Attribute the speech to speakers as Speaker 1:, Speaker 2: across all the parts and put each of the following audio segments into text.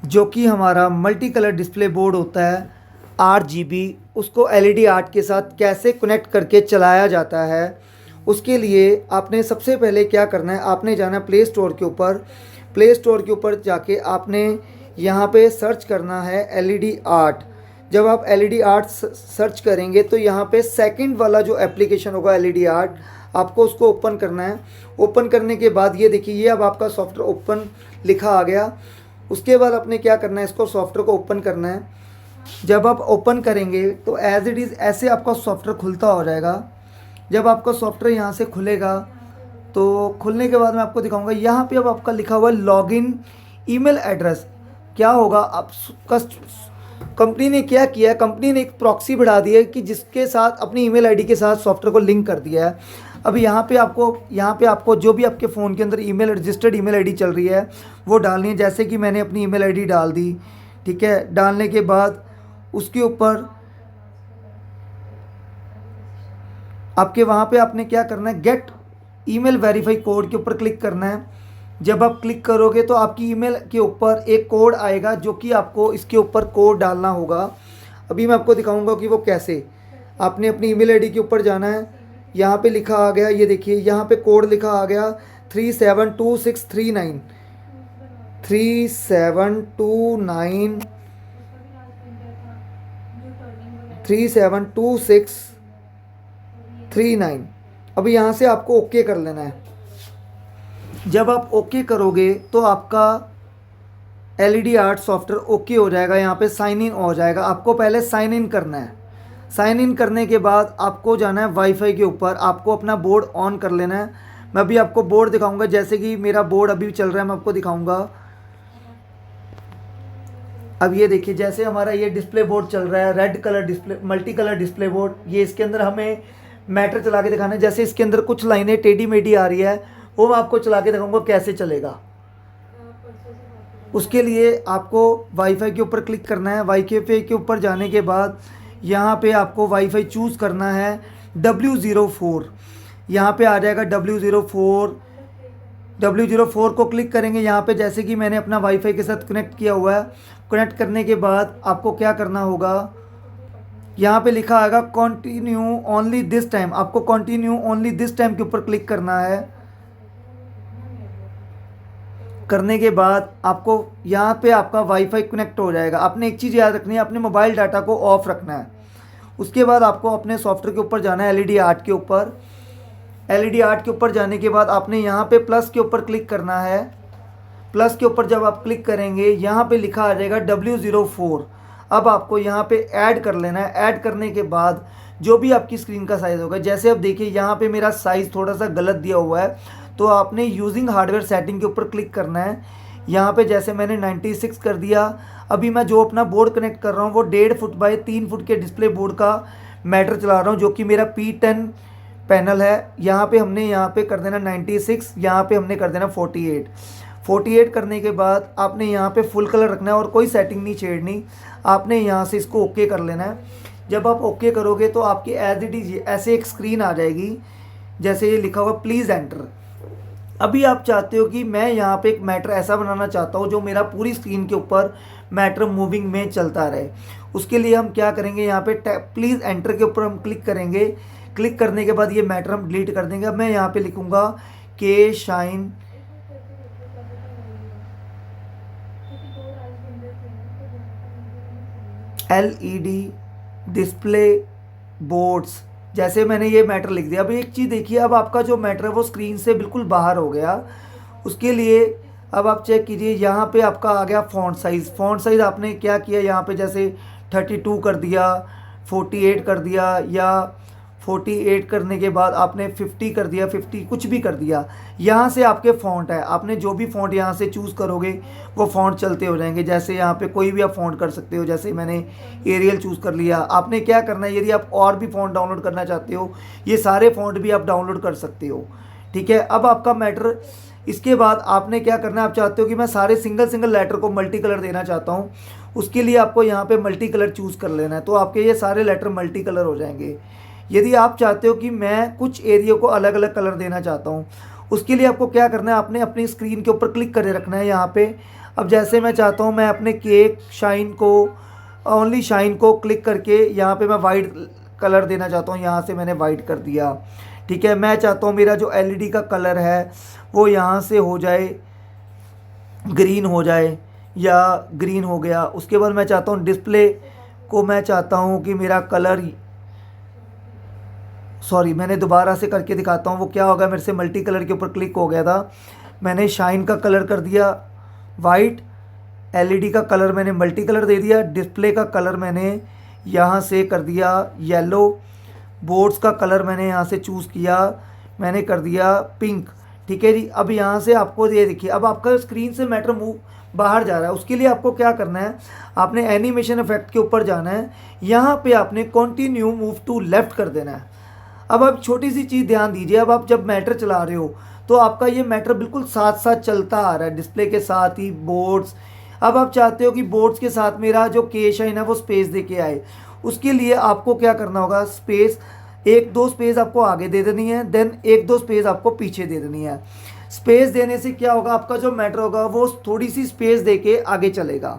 Speaker 1: जो कि हमारा मल्टी कलर डिस्प्ले बोर्ड होता है 8 GB, उसको LED आर्ट के साथ कैसे कनेक्ट करके चलाया जाता है। उसके लिए आपने सबसे पहले क्या करना है, आपने जाना है प्ले स्टोर के ऊपर। प्ले स्टोर के ऊपर जाके आपने यहाँ पे सर्च करना है LED आर्ट। जब आप LED आर्ट सर्च करेंगे तो यहाँ पे सेकंड वाला जो एप्लीकेशन होगा LED आर्ट, आपको उसको ओपन करना है। ओपन करने के बाद ये देखिए, ये अब आपका सॉफ्टवेयर ओपन लिखा आ गया। उसके बाद आपने क्या करना है, इसको सॉफ्टवेयर को ओपन करना है। जब आप ओपन करेंगे तो एज इट इज़ ऐसे आपका सॉफ्टवेयर खुलता हो जाएगा। जब आपका सॉफ्टवेयर यहाँ से खुलेगा तो खुलने के बाद मैं आपको दिखाऊंगा, यहाँ पे अब आपका लिखा हुआ है लॉगिन ईमेल एड्रेस। क्या होगा, आप कंपनी ने क्या किया है, कंपनी ने एक प्रॉक्सी बढ़ा दी है कि जिसके साथ अपनी ईमेल आईडी के साथ सॉफ्टवेयर को लिंक कर दिया है। अब यहाँ पे आपको जो भी आपके फ़ोन के अंदर ईमेल रजिस्टर्ड ईमेल आईडी चल रही है वो डालनी है। जैसे कि मैंने अपनी ईमेल आईडी डाल दी, ठीक है। डालने के बाद उसके ऊपर आपके वहाँ पे आपने क्या करना है, गेट ईमेल वेरीफाई कोड के ऊपर क्लिक करना है। जब आप क्लिक करोगे तो आपकी ईमेल के ऊपर एक कोड आएगा, जो कि आपको इसके ऊपर कोड डालना होगा। अभी मैं आपको दिखाऊंगा कि वो कैसे। आपने अपनी ईमेल आईडी के ऊपर जाना है। यहाँ पे लिखा आ गया, ये देखिए यहाँ पे कोड लिखा आ गया 372639 3729 372639। अभी यहाँ से आपको ओके कर लेना है। जब आप ओके करोगे तो आपका LED आर्ट सॉफ्टवेयर ओके हो जाएगा। यहाँ पे साइन इन हो जाएगा। आपको पहले साइन इन करना है। साइन इन करने के बाद आपको जाना है वाईफाई के ऊपर, आपको अपना बोर्ड ऑन कर लेना है। मैं अभी आपको बोर्ड दिखाऊंगा, जैसे कि मेरा बोर्ड अभी चल रहा है, मैं आपको दिखाऊंगा। अब ये देखिए, जैसे हमारा ये डिस्प्ले बोर्ड चल रहा है, red colour display, multi colour display board. ये इसके अंदर हमें मैटर चला के दिखाना है। जैसे इसके अंदर कुछ लाइनें टेढ़ी मेढ़ी आ रही है, वो मैं आपको चला के दिखाऊंगा कैसे चलेगा। उसके लिए आपको वाईफाई के ऊपर क्लिक करना है। वाईफाई के ऊपर जाने के बाद यहाँ पे आपको वाईफाई चूज़ करना है W04। यहाँ पे आ जाएगा W04 को क्लिक करेंगे यहाँ पे। जैसे कि मैंने अपना वाईफाई के साथ कनेक्ट किया हुआ है। कनेक्ट करने के बाद आपको क्या करना होगा, यहाँ पे लिखा आएगा कंटिन्यू ओनली दिस टाइम। आपको कंटिन्यू ओनली दिस टाइम के ऊपर क्लिक करना है। करने के बाद आपको यहाँ पे आपका वाईफाई कनेक्ट हो जाएगा। आपने एक चीज़ याद रखनी है, अपने मोबाइल डाटा को ऑफ रखना है। उसके बाद आपको अपने सॉफ्टवेयर के ऊपर जाना है, LED आर्ट के ऊपर। LED आर्ट के ऊपर जाने के बाद आपने यहाँ पे प्लस के ऊपर क्लिक करना है। प्लस के ऊपर जब आप क्लिक करेंगे, यहाँ पे लिखा आ जाएगा W04। अब आपको यहाँ पे ऐड कर लेना है। ऐड करने के बाद जो भी आपकी स्क्रीन का साइज़ होगा, जैसे आप देखिए यहाँ पे मेरा साइज़ थोड़ा सा गलत दिया हुआ है, तो आपने यूजिंग हार्डवेयर सेटिंग के ऊपर क्लिक करना है। यहाँ पे जैसे मैंने 96 कर दिया। अभी मैं जो अपना बोर्ड कनेक्ट कर रहा हूँ वो 1.5 फुट बाय 3 फुट के डिस्प्ले बोर्ड का मैटर चला रहा हूँ, जो कि मेरा P10 पैनल है। यहाँ पे कर देना 96, यहाँ पे हमने कर देना 48 करने के बाद आपने यहाँ पे फुल कलर रखना है और कोई सेटिंग नहीं छेड़नी। आपने यहाँ से इसको ओके कर लेना है। जब आप ओके करोगे तो आपकी एज इट इज ऐसे एक स्क्रीन आ जाएगी, जैसे ये लिखा हुआ प्लीज़ एंटर। अभी आप चाहते हो कि मैं यहाँ पे एक मैटर ऐसा बनाना चाहता हूँ जो मेरा पूरी स्क्रीन के ऊपर मैटर मूविंग में चलता रहे। उसके लिए हम क्या करेंगे, यहाँ पे प्लीज़ एंटर के ऊपर हम क्लिक करेंगे। क्लिक करने के बाद ये मैटर हम डिलीट कर देंगे। अब मैं यहाँ पे लिखूँगा के शाइन LED डिस्प्ले बोर्ड्स। जैसे मैंने ये मैटर लिख दिया। अब एक चीज़ देखिए, अब आपका जो मैटर है वो स्क्रीन से बिल्कुल बाहर हो गया। उसके लिए अब आप चेक कीजिए, यहाँ पे आपका आ गया फ़ॉन्ट साइज़। फ़ॉन्ट साइज़ आपने क्या किया, यहाँ पे जैसे 32 कर दिया, 48 कर दिया, या 48 करने के बाद आपने 50 कर दिया, 50 कुछ भी कर दिया। यहाँ से आपके फ़ॉन्ट है, आपने जो भी फ़ॉन्ट यहाँ से चूज़ करोगे वो फ़ॉन्ट चलते हो जाएंगे। जैसे यहाँ पे कोई भी आप फ़ॉन्ट कर सकते हो, जैसे मैंने एरियल चूज़ कर लिया। आपने क्या करना है, यदि आप और भी फ़ॉन्ट डाउनलोड करना चाहते हो, ये सारे फ़ॉन्ट भी आप डाउनलोड कर सकते हो, ठीक है। अब आपका मैटर, इसके बाद आपने क्या करना है, आप चाहते हो कि मैं सारे सिंगल लेटर को मल्टी कलर देना चाहता हूँ, उसके लिए आपको यहाँ पे मल्टी कलर चूज़ कर लेना है। तो आपके ये सारे लेटर मल्टी कलर हो जाएंगे। यदि आप चाहते हो कि मैं कुछ एरिया को अलग अलग कलर देना चाहता हूँ, उसके लिए आपको क्या करना है, आपने अपनी स्क्रीन के ऊपर क्लिक करे रखना है। यहाँ पे अब जैसे मैं चाहता हूँ मैं अपने केक शाइन को, ओनली शाइन को क्लिक करके यहाँ पे मैं वाइट कलर देना चाहता हूँ, यहाँ से मैंने वाइट कर दिया। ठीक है, मैं चाहता हूँ मेरा जो एलईडी का कलर है वो यहाँ से हो जाए ग्रीन हो जाए, या ग्रीन हो गया। उसके बाद मैं चाहता हूँ डिस्प्ले को, मैं चाहता हूँ कि मेरा कलर, सॉरी मैंने दोबारा से करके दिखाता हूँ वो क्या होगा। मेरे से मल्टी कलर के ऊपर क्लिक हो गया था, मैंने शाइन का कलर कर दिया वाइट, एलईडी का कलर मैंने मल्टी कलर दे दिया, डिस्प्ले का कलर मैंने यहाँ से कर दिया येलो, बोर्ड्स का कलर मैंने यहाँ से चूज़ किया, मैंने कर दिया पिंक। ठीक है जी, अब यहाँ से आपको ये देखिए अब आपका स्क्रीन से मैटर मूव बाहर जा रहा है। उसके लिए आपको क्या करना है, आपने एनिमेशन इफेक्ट के ऊपर जाना है, यहाँ पे आपने कंटिन्यू मूव टू लेफ्ट कर देना है। अब आप छोटी सी चीज़ ध्यान दीजिए, अब आप जब मैटर चला रहे हो तो आपका ये मैटर बिल्कुल साथ साथ चलता आ रहा है डिस्प्ले के साथ ही बोर्ड्स। अब आप चाहते हो कि बोर्ड्स के साथ मेरा जो के शाइन है वो स्पेस दे के आए, उसके लिए आपको क्या करना होगा, स्पेस एक दो स्पेस आपको आगे दे देनी है, देन एक दो स्पेस आपको पीछे दे देनी है। स्पेस देने से क्या होगा, आपका जो मैटर होगा वो थोड़ी सी स्पेस दे के आगे चलेगा।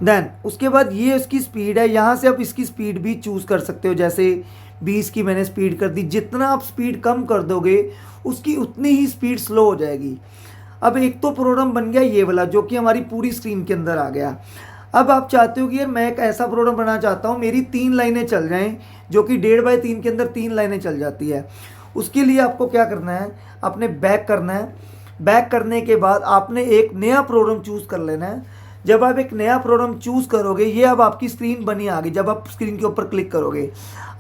Speaker 1: देन उसके बाद ये इसकी स्पीड है, यहाँ से आप इसकी स्पीड भी चूज़ कर सकते हो, जैसे 20 की मैंने स्पीड कर दी। जितना आप स्पीड कम कर दोगे उसकी उतनी ही स्पीड स्लो हो जाएगी। अब एक तो प्रोग्राम बन गया ये वाला जो कि हमारी पूरी स्क्रीन के अंदर आ गया। अब आप चाहते हो कि यार मैं एक ऐसा प्रोग्राम बनाना चाहता हूँ मेरी 3 लाइनें चल जाएं, जो कि 1.5x3 के अंदर 3 लाइनें चल जाती है। उसके लिए आपको क्या करना है, आपने बैक करना है। बैक करने के बाद आपने एक नया प्रोग्राम चूज़ कर लेना है। जब आप एक नया प्रोग्राम चूज़ करोगे, ये अब आपकी स्क्रीन बनी आ गई। जब आप स्क्रीन के ऊपर क्लिक करोगे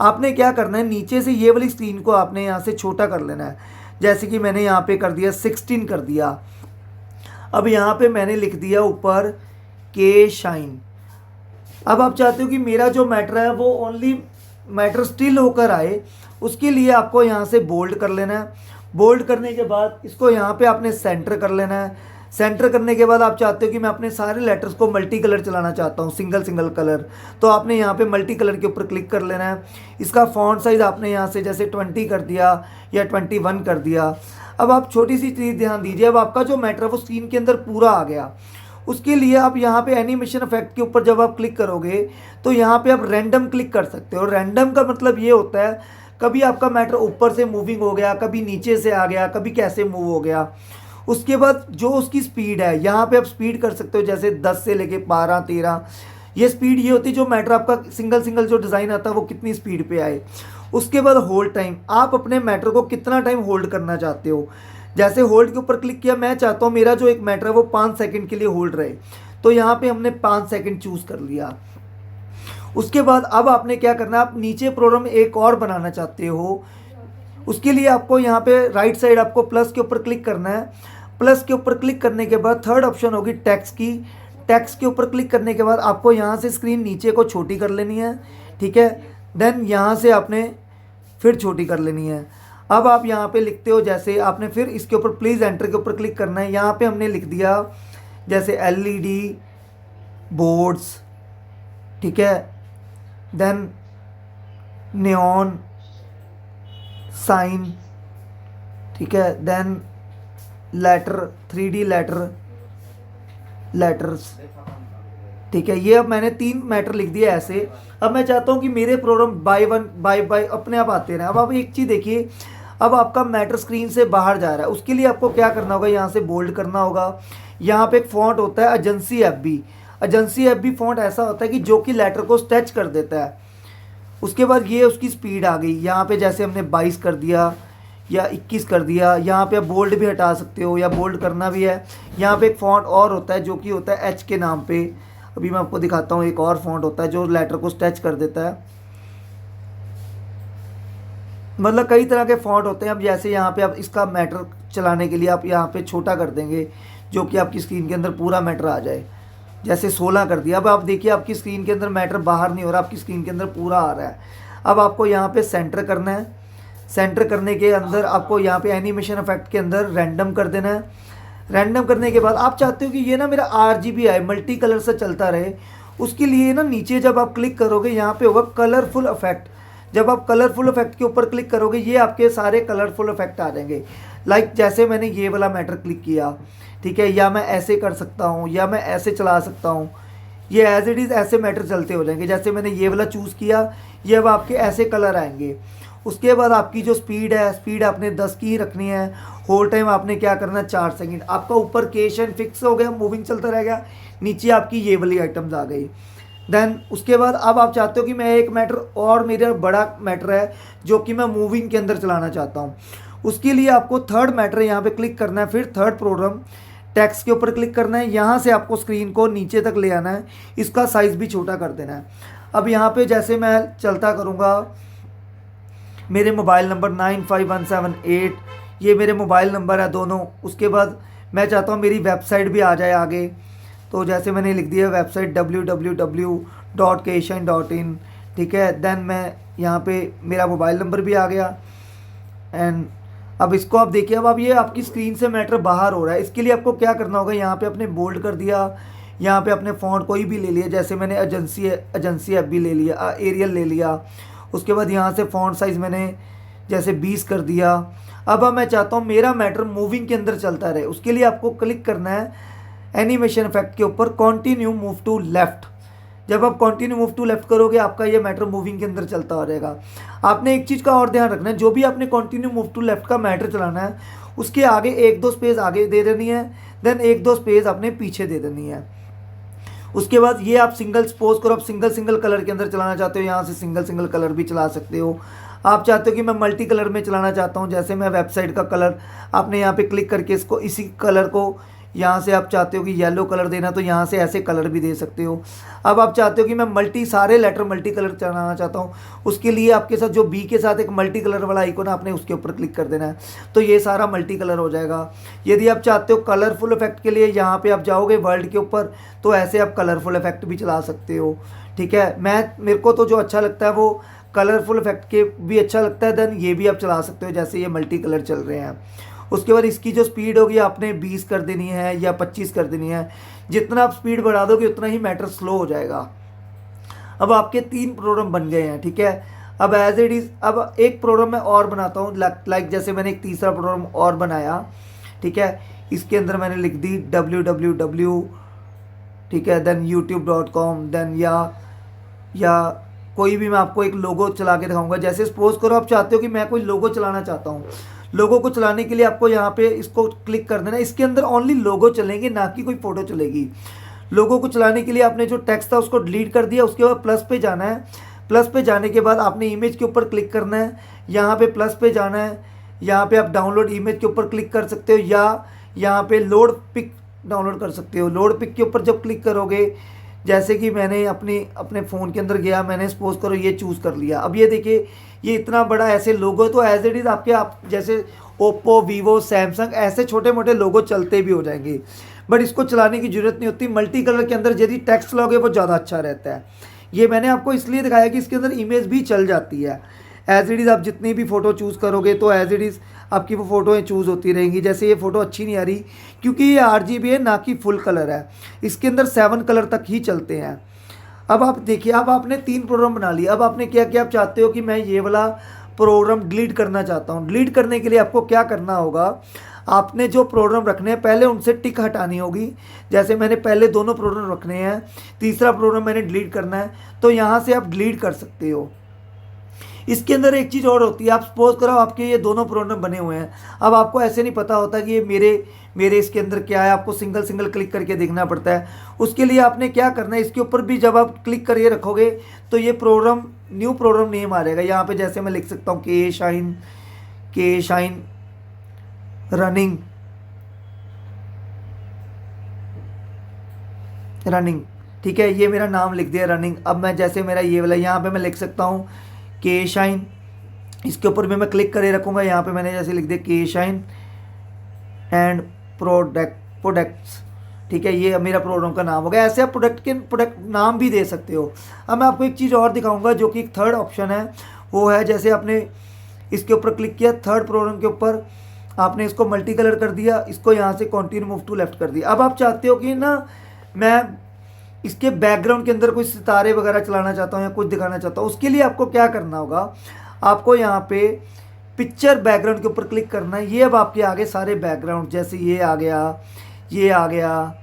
Speaker 1: आपने क्या करना है, नीचे से ये वाली स्क्रीन को आपने यहाँ से छोटा कर लेना है। जैसे कि मैंने यहाँ पे कर दिया 16 कर दिया। अब यहाँ पे मैंने लिख दिया ऊपर के शाइन। अब आप चाहते हो कि मेरा जो मैटर है वो ओनली मैटर स्टिल होकर आए, उसके लिए आपको यहाँ से बोल्ड कर लेना है। बोल्ड करने के बाद इसको यहाँ पे आपने सेंटर कर लेना है। सेंटर करने के बाद आप चाहते हो कि मैं अपने सारे लेटर्स को मल्टी कलर चलाना चाहता हूँ, सिंगल कलर, तो आपने यहाँ पे मल्टी कलर के ऊपर क्लिक कर लेना है। इसका फॉन्ट साइज़ आपने यहाँ से जैसे 20 कर दिया या 21 कर दिया। अब आप छोटी सी चीज़ ध्यान दीजिए, अब आपका जो मैटर है वो स्क्रीन के अंदर पूरा आ गया। उसके लिए आप यहाँ पे एनिमेशन इफेक्ट के ऊपर जब आप क्लिक करोगे तो यहाँ पे आप रैंडम क्लिक कर सकते हो। रैंडम का मतलब ये होता है कभी आपका मैटर ऊपर से मूविंग हो गया, कभी नीचे से आ गया, कभी कैसे मूव हो गया। उसके बाद जो उसकी स्पीड है यहाँ पे आप स्पीड कर सकते हो, जैसे 10 से लेके 12 13। ये स्पीड ये होती है जो मैटर आपका सिंगल जो डिज़ाइन आता है वो कितनी स्पीड पे आए। उसके बाद होल्ड टाइम, आप अपने मैटर को कितना टाइम होल्ड करना चाहते हो। जैसे होल्ड के ऊपर क्लिक किया, मैं चाहता हूँ मेरा जो एक मैटर है वो 5 सेकंड के लिए होल्ड रहे, तो यहाँ पे हमने 5 सेकंड चूज़ कर लिया। उसके बाद अब आपने क्या करना है, आप नीचे प्रोग्राम एक और बनाना चाहते हो, उसके लिए आपको यहाँ पे राइट साइड आपको प्लस के ऊपर क्लिक करना है। प्लस के ऊपर क्लिक करने के बाद थर्ड ऑप्शन होगी टेक्स्ट की। टेक्स्ट के ऊपर क्लिक करने के बाद आपको यहाँ से स्क्रीन नीचे को छोटी कर लेनी है, ठीक है। देन यहाँ से आपने फिर छोटी कर लेनी है। अब आप यहाँ पे लिखते हो, जैसे आपने फिर इसके ऊपर प्लीज़ एंटर के ऊपर क्लिक करना है। यहाँ पे हमने लिख दिया जैसे एलईडी बोर्ड्स, ठीक है, देन नियॉन साइन, ठीक है, देन लेटर 3D लेटर्स, ठीक है। ये अब मैंने 3 मैटर लिख दिया ऐसे। अब मैं चाहता हूँ कि मेरे प्रोग्राम बाय अपने आप आते रहें। अब आप एक चीज़ देखिए, अब आपका मैटर स्क्रीन से बाहर जा रहा है। उसके लिए आपको क्या करना होगा, यहाँ से बोल्ड करना होगा। यहाँ पे एक फॉन्ट होता है agency FB. Agency FB font ऐसा होता है कि जो कि लेटर को स्ट्रेच कर देता है। उसके बाद ये उसकी स्पीड आ गई। यहाँ पे जैसे हमने 22 कर दिया या 21 कर दिया। यहाँ पे आप बोल्ड भी हटा सकते हो या बोल्ड करना भी है। यहाँ पे एक फॉन्ट और होता है जो कि होता है एच के नाम पे। अभी मैं आपको दिखाता हूँ, एक और फॉन्ट होता है जो लेटर को स्ट्रेच कर देता है। मतलब कई तरह के फॉन्ट होते हैं। अब जैसे यहाँ पे आप इसका मैटर चलाने के लिए आप यहाँ पे छोटा कर देंगे, जो कि आपकी स्क्रीन के अंदर पूरा मैटर आ जाए। जैसे 16 कर दिया। अब आप देखिए आपकी स्क्रीन के अंदर मैटर बाहर नहीं हो रहा, आपकी स्क्रीन के अंदर पूरा आ रहा है। अब आपको यहाँ पे सेंटर करना है। सेंटर करने के अंदर आपको यहाँ पे एनिमेशन इफेक्ट के अंदर रैंडम कर देना है। रैंडम करने के बाद आप चाहते हो कि ये ना मेरा RGB आए, मल्टी कलर से चलता रहे। उसके लिए ना नीचे जब आप क्लिक करोगे यहाँ पे होगा कलरफुल इफेक्ट। जब आप कलरफुल इफेक्ट के ऊपर क्लिक करोगे ये आपके सारे कलरफुल इफेक्ट आ जाएंगे। लाइक जैसे मैंने ये वाला मैटर क्लिक किया, ठीक है, या मैं ऐसे कर सकता हूँ, या मैं ऐसे चला सकता हूँ। ये एज इट इज़ ऐसे मैटर चलते हो जाएंगे। जैसे मैंने ये वाला चूज़ किया, ये अब आपके ऐसे कलर आएंगे। उसके बाद आपकी जो स्पीड है, स्पीड आपने 10 की ही रखनी है। होल टाइम आपने क्या करना है, 4 सेकंड। आपका ऊपर केशन फिक्स हो गया, मूविंग चलता रहेगा। नीचे आपकी ये वाली आइटम्स आ गई। देन उसके बाद अब आप चाहते हो कि मैं एक मैटर और, मेरा बड़ा मैटर है जो कि मैं मूविंग के अंदर चलाना चाहता हूँ। उसके लिए आपको थर्ड मैटर यहाँ पे क्लिक करना है, फिर थर्ड प्रोग्राम टेक्स्ट के ऊपर क्लिक करना है। यहाँ से आपको स्क्रीन को नीचे तक ले आना है, इसका साइज़ भी छोटा कर देना है। अब यहाँ पे जैसे मैं चलता करूँगा, मेरे मोबाइल नंबर 95178, ये मेरे मोबाइल नंबर है दोनों। उसके बाद मैं चाहता हूँ मेरी वेबसाइट भी आ जाए आगे, तो जैसे मैंने लिख दिया वेबसाइट www.ksshine.in, ठीक है। देन मैं यहाँ पे मेरा मोबाइल नंबर भी आ गया। एंड अब इसको आप देखिए, अब ये आपकी स्क्रीन से मैटर बाहर हो रहा है। इसके लिए आपको क्या करना होगा, यहाँ पे आपने बोल्ड कर दिया, यहाँ पे अपने फ़ॉन्ट कोई भी ले लिया, जैसे मैंने एजेंसी ऐप भी ले लिया, एरियल ले लिया। उसके बाद यहाँ से फ़ॉन्ट साइज़ मैंने जैसे 20 कर दिया। अब मैं चाहता हूँ मेरा मैटर मूविंग के अंदर चलता रहे। उसके लिए आपको क्लिक करना है एनिमेशन इफेक्ट के ऊपर, कंटिन्यू मूव टू लेफ्ट। जब आप कंटिन्यू मूव टू लेफ्ट करोगे, आपका ये मैटर मूविंग के अंदर चलता हो रहेगा। आपने एक चीज़ का और ध्यान रखना है, जो भी आपने कंटिन्यू मूव टू लेफ्ट का मैटर चलाना है, उसके आगे 1-2 स्पेस आगे दे देनी है, देन 1-2 स्पेस आपने पीछे दे देनी है। उसके बाद ये आप सिंगल, सपोज करो आप सिंगल कलर के अंदर चलाना चाहते हो, यहाँ से सिंगल कलर भी चला सकते हो। आप चाहते हो कि मैं मल्टी कलर में चलाना चाहता हूँ, जैसे मैं वेबसाइट का कलर, आपने यहाँ पे क्लिक करके इसको, इसी कलर को यहाँ से आप चाहते हो कि येलो कलर देना, तो यहाँ से ऐसे कलर भी दे सकते हो। अब आप चाहते हो कि मैं सारे लेटर मल्टी कलर चलाना चाहता हूँ, उसके लिए आपके साथ जो बी के साथ एक मल्टी कलर वाला आइकन है, आपने उसके ऊपर क्लिक कर देना है, तो ये सारा मल्टी कलर हो जाएगा। यदि आप चाहते हो कलरफुल इफेक्ट के लिए, यहाँ पे आप जाओगे वर्ल्ड के ऊपर, तो ऐसे आप कलरफुल इफेक्ट भी चला सकते हो, ठीक है। मेरे को तो जो अच्छा लगता है वो कलरफुल इफेक्ट के भी अच्छा लगता है। देन ये भी आप चला सकते हो, जैसे ये मल्टी कलर चल रहे हैं। उसके बाद इसकी जो स्पीड होगी आपने 20 कर देनी है या 25 कर देनी है। जितना आप स्पीड बढ़ा दोगे उतना ही मैटर स्लो हो जाएगा। अब आपके 3 प्रोग्राम बन गए हैं, ठीक है। अब एज इट इज़, अब एक प्रोग्राम मैं और बनाता हूँ, लाइक जैसे मैंने एक तीसरा प्रोग्राम और बनाया, ठीक है। इसके अंदर मैंने लिख दी www, ठीक है, देन youtube.com, देन या कोई भी, मैं आपको एक लोगो चला के दिखाऊंगा। जैसे सपोज करो आप चाहते हो कि मैं कोई लोगो चलाना चाहता हूँ, लोगो को चलाने के लिए आपको यहाँ पे इसको क्लिक कर देना। इसके अंदर ओनली लोगो चलेंगे, ना कि कोई फ़ोटो चलेगी। लोगो को चलाने के लिए आपने जो टेक्स्ट था उसको डिलीट कर दिया। उसके बाद प्लस पे जाना है। प्लस पे जाने के बाद आपने इमेज के ऊपर क्लिक करना है, यहाँ पे प्लस पे जाना है। यहाँ पे आप डाउनलोड इमेज के ऊपर क्लिक कर सकते हो, या यहाँ पे लोड पिक डाउनलोड कर सकते हो। लोड पिक के ऊपर जब क्लिक करोगे, जैसे कि मैंने अपने फ़ोन के अंदर गया, मैंने सपोज करो ये चूज़ कर लिया। अब ये देखिए, ये इतना बड़ा ऐसे लोगो, तो एज इट इज़ आप जैसे ओप्पो, वीवो, सैमसंग, ऐसे छोटे मोटे लोगो चलते भी हो जाएंगे, बट इसको चलाने की ज़रूरत नहीं होती। मल्टी कलर के अंदर यदि टेक्स्ट लोगे वो ज़्यादा अच्छा रहता है। ये मैंने आपको इसलिए दिखाया कि इसके अंदर इमेज भी चल जाती है। एज इट इज़ आप जितनी भी फ़ोटो चूज़ करोगे, तो एज इट इज़ आपकी वो फ़ोटोएँ चूज़ होती रहेंगी। जैसे ये फ़ोटो अच्छी नहीं आ रही क्योंकि ये RGB है, ना कि फुल कलर है। इसके अंदर 7 कलर तक ही चलते हैं। अब आप देखिए, अब आपने 3 प्रोग्राम बना लिए। अब आपने क्या किया, आप चाहते हो कि मैं ये वाला प्रोग्राम डिलीट करना चाहता हूँ। डिलीट करने के लिए आपको क्या करना होगा, आपने जो प्रोग्राम रखने हैं पहले उनसे टिक हटानी होगी। जैसे मैंने पहले दोनों प्रोग्राम रखने हैं, तीसरा प्रोग्राम मैंने डिलीट करना है, तो यहाँ से आप डिलीट कर सकते हो। इसके अंदर एक चीज़ और होती है, आप सपोज करो आपके ये दोनों प्रोग्राम बने हुए हैं। अब आपको ऐसे नहीं पता होता कि ये मेरे इसके अंदर क्या है, आपको सिंगल क्लिक करके देखना पड़ता है। उसके लिए आपने क्या करना है, इसके ऊपर भी जब आप क्लिक करके रखोगे तो ये प्रोग्राम न्यू प्रोग्राम नेम आ जाएगा। यहाँ पे जैसे मैं लिख सकता हूँ के शाइन रनिंग, ठीक है, ये मेरा नाम लिख दिया रनिंग। अब मैं जैसे मेरा ये वाला, यहाँ पे मैं लिख सकता हूँ के शाइन, इसके ऊपर भी मैं क्लिक करे रखूँगा। यहाँ पे मैंने जैसे लिख दिया के शाइन एंड प्रोडक्ट्स, ठीक है, ये मेरा प्रोग्राम का नाम हो गया। ऐसे आप प्रोडक्ट नाम भी दे सकते हो। अब मैं आपको एक चीज़ और दिखाऊंगा जो कि एक थर्ड ऑप्शन है, वो है जैसे आपने इसके ऊपर क्लिक किया, थर्ड प्रोग्राम के ऊपर आपने इसको मल्टी कलर कर दिया, इसको यहाँ से कंटिन्यू मूव टू लेफ्ट कर दिया। अब आप चाहते हो कि ना मैं इसके बैकग्राउंड के अंदर कोई सितारे वगैरह चलाना चाहता हूँ या कुछ दिखाना चाहता हूँ, उसके लिए आपको क्या करना होगा, आपको यहाँ पे पिक्चर बैकग्राउंड के ऊपर क्लिक करना है। ये अब आपके आगे सारे बैकग्राउंड, जैसे ये आ गया, ये आ गया,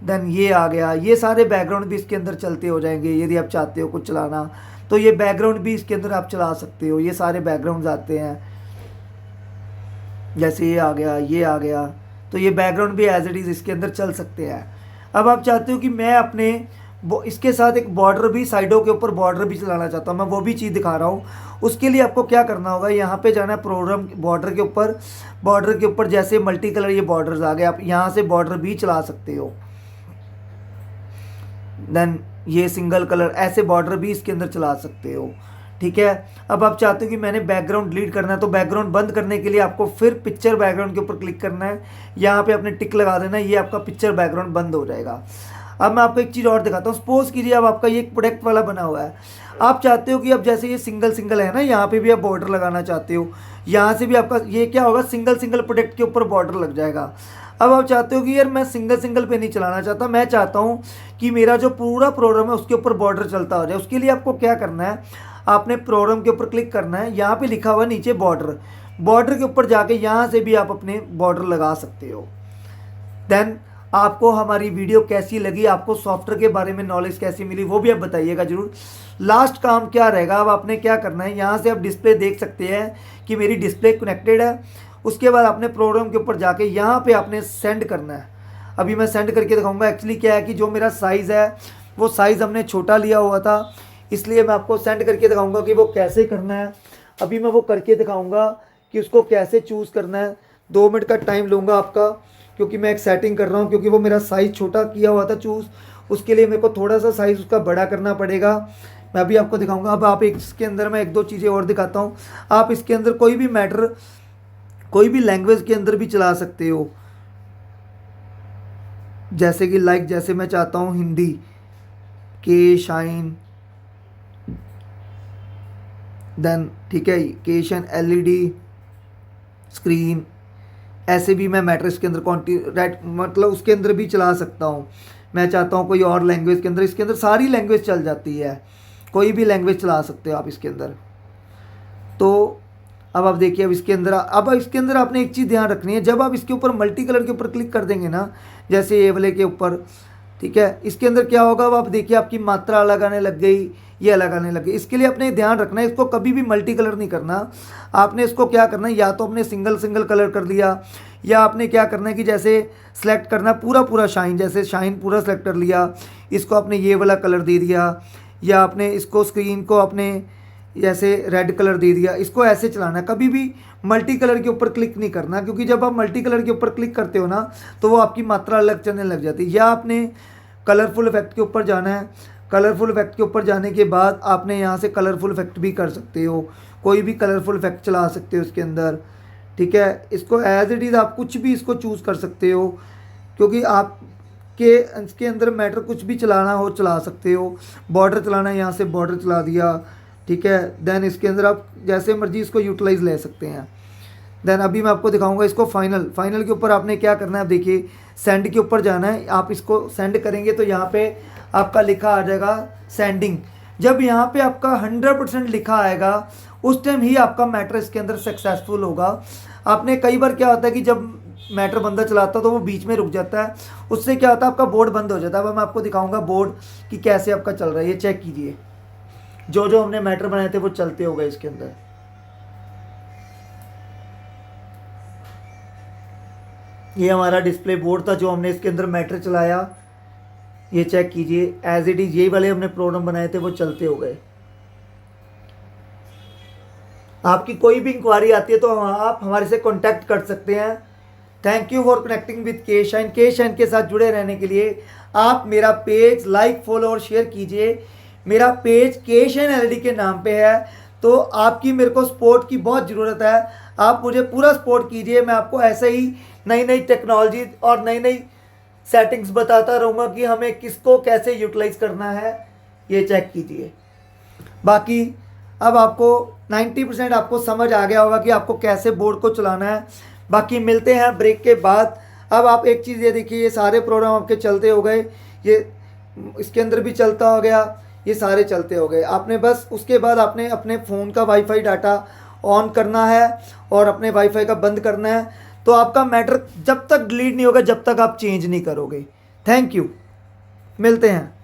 Speaker 1: देन ये आ गया, ये सारे बैकग्राउंड भी इसके अंदर चलते हो जाएंगे। यदि आप चाहते हो कुछ चलाना तो ये बैकग्राउंड भी इसके अंदर आप चला सकते हो। ये सारे बैकग्राउंड्स आते हैं, जैसे ये आ गया, ये आ गया, तो ये बैकग्राउंड भी एज इट इज़ इसके अंदर चल सकते हैं। अब आप चाहते हो कि मैं अपने इसके साथ एक बॉर्डर भी, साइडों के ऊपर बॉर्डर भी चलाना चाहता हूँ, मैं वो भी चीज़ दिखा रहा हूँ। उसके लिए आपको क्या करना होगा, यहाँ पे जाना है प्रोग्राम, बॉर्डर के ऊपर जैसे मल्टी कलर ये बॉर्डर्स आ गए, आप यहाँ से बॉर्डर भी चला सकते हो। देन ये सिंगल कलर, ऐसे बॉर्डर भी इसके अंदर चला सकते हो। ठीक है, अब आप चाहते हो कि मैंने बैकग्राउंड डिलीट करना है, तो बैकग्राउंड बंद करने के लिए आपको फिर पिक्चर बैकग्राउंड के ऊपर क्लिक करना है, यहाँ पे आपने टिक लगा देना है, ये आपका पिक्चर बैकग्राउंड बंद हो जाएगा। अब मैं आपको एक चीज़ और दिखाता हूँ। सपोज कीजिए अब आपका ये एक प्रोडक्ट वाला बना हुआ है, आप चाहते हो कि अब जैसे ये सिंगल सिंगल है ना, यहाँ पे भी आप बॉर्डर लगाना चाहते हो, यहाँ से भी आपका ये क्या होगा, सिंगल सिंगल प्रोडक्ट के ऊपर बॉर्डर लग जाएगा। अब आप चाहते हो कि यार मैं सिंगल सिंगल पे नहीं चलाना चाहता, मैं चाहता हूँ कि मेरा जो पूरा प्रोग्राम है उसके ऊपर बॉर्डर चलता हो जाए। उसके लिए आपको क्या करना है, आपने प्रोग्राम के ऊपर क्लिक करना है, यहाँ पे लिखा हुआ नीचे बॉर्डर, बॉर्डर के ऊपर जाके यहाँ से भी आप अपने बॉर्डर लगा सकते हो। देन आपको हमारी वीडियो कैसी लगी, आपको सॉफ्टवेयर के बारे में नॉलेज कैसी मिली, वो भी आप बताइएगा जरूर। लास्ट काम क्या रहेगा, अब आपने क्या करना है, यहाँ से आप डिस्प्ले देख सकते हैं कि मेरी डिस्प्ले कनेक्टेड है। उसके बाद आपने प्रोग्राम के ऊपर जाके यहाँ पे आपने सेंड करना है। अभी मैं सेंड करके दिखाऊंगा। एक्चुअली क्या है कि जो मेरा साइज़ है वो साइज़ हमने छोटा लिया हुआ था, इसलिए मैं आपको सेंड करके दिखाऊंगा कि वो कैसे करना है। अभी मैं वो करके दिखाऊंगा कि उसको कैसे चूज़ करना है। 2 मिनट का टाइम लूँगा आपका, क्योंकि मैं एक सेटिंग कर रहा हूँ, क्योंकि वो मेरा साइज़ छोटा किया हुआ था चूज़, उसके लिए मेरे को थोड़ा सा साइज़ उसका बड़ा करना पड़ेगा। मैं अभी आपको दिखाऊंगा। अब आप इसके अंदर मैं 1-2 चीज़ें और दिखाता हूँ। आप इसके अंदर कोई भी मैटर, कोई भी लैंग्वेज के अंदर भी चला सकते हो, जैसे कि जैसे मैं चाहता हूँ हिंदी के शाइन, देन ठीक है केशन एलईडी स्क्रीन, ऐसे भी मैं मैट्रिक्स के अंदर मतलब उसके अंदर भी चला सकता हूँ। मैं चाहता हूँ कोई और लैंग्वेज के अंदर, इसके अंदर सारी लैंग्वेज चल जाती है, कोई भी लैंग्वेज चला सकते हो आप इसके अंदर। तो अब आप देखिए, अब इसके अंदर आपने एक चीज़ ध्यान रखनी है, जब आप इसके ऊपर मल्टी कलर के ऊपर क्लिक कर देंगे ना, जैसे ये वाले के ऊपर, ठीक है, इसके अंदर क्या होगा, अब आप देखिए आपकी मात्रा अलग आने लग गई, ये अलग आने लग गई। इसके लिए अपने ध्यान रखना है, इसको कभी भी मल्टी कलर नहीं करना। आपने इसको क्या करना है, या तो अपने सिंगल कलर कर लिया, या आपने क्या करना है कि जैसे सेलेक्ट करना पूरा शाइन, जैसे शाइन पूरा सेलेक्ट कर लिया, इसको आपने ये वाला कलर दे दिया, या आपने इसको स्क्रीन को आपने जैसे रेड कलर दे दिया, इसको ऐसे चलाना है। कभी भी मल्टी कलर के ऊपर क्लिक नहीं करना, क्योंकि जब आप मल्टी कलर के ऊपर क्लिक करते हो ना, तो वो आपकी मात्रा अलग चलने लग जाती है। या आपने कलरफुल इफेक्ट के ऊपर जाना है, कलरफुल इफेक्ट के ऊपर जाने के बाद आपने यहाँ से कलरफुल इफेक्ट भी कर सकते हो, कोई भी कलरफुल इफेक्ट चला सकते हो इसके अंदर। ठीक है, इसको एज इट इज़ आप कुछ भी इसको चूज़ कर सकते हो, क्योंकि आपके इसके अंदर मैटर कुछ भी चलाना हो चला सकते हो। बॉर्डर चलाना है, यहाँ से बॉर्डर चला दिया, ठीक है। देन इसके अंदर आप जैसे मर्जी इसको यूटिलाइज ले सकते हैं। देन अभी मैं आपको दिखाऊंगा इसको फाइनल के ऊपर आपने क्या करना है। आप देखिए सेंड के ऊपर जाना है, आप इसको सेंड करेंगे तो यहाँ पे आपका लिखा आ जाएगा सेंडिंग। जब यहाँ पे आपका 100% लिखा आएगा, उस टाइम ही आपका मैटर इसके अंदर सक्सेसफुल होगा। आपने कई बार क्या होता है कि जब मैटर बंदा चलाता है तो वो बीच में रुक जाता है, उससे क्या होता है आपका बोर्ड बंद हो जाता है। अब मैं आपको दिखाऊंगा बोर्ड कि कैसे आपका चल रहा है। ये चेक कीजिए, जो जो हमने मैटर बनाए थे वो चलते हो गए इसके अंदर। ये हमारा डिस्प्ले बोर्ड था जो हमने इसके अंदर मैटर चलाया। ये चेक कीजिए, एज इट इज यही वाले हमने प्रोग्राम बनाए थे वो चलते हो गए। आपकी कोई भी इंक्वायरी आती है तो आप हमारे से कांटेक्ट कर सकते हैं। Thank you for connecting with के शाइन के साथ जुड़े रहने के लिए आप मेरा पेज लाइक, फॉलो और शेयर कीजिए। मेरा पेज के शाइन एलईडी के नाम पे है, तो आपकी मेरे को सपोर्ट की बहुत ज़रूरत है। आप मुझे पूरा सपोर्ट कीजिए, मैं आपको ऐसे ही नई नई टेक्नोलॉजी और नई नई सेटिंग्स बताता रहूँगा कि हमें किसको कैसे यूटिलाइज करना है। ये चेक कीजिए। बाकी अब आपको 90% आपको समझ आ गया होगा कि आपको कैसे बोर्ड को चलाना है। बाकी मिलते हैं ब्रेक के बाद। अब आप एक चीज़ ये देखिए, ये सारे प्रोग्राम आपके चलते हो गए, ये इसके अंदर भी चलता हो गया, ये सारे चलते हो गए। आपने बस उसके बाद आपने अपने फ़ोन का वाईफाई डाटा ऑन करना है और अपने वाईफाई का बंद करना है। तो आपका मैटर जब तक डिलीट नहीं होगा जब तक आप चेंज नहीं करोगे। थैंक यू, मिलते हैं।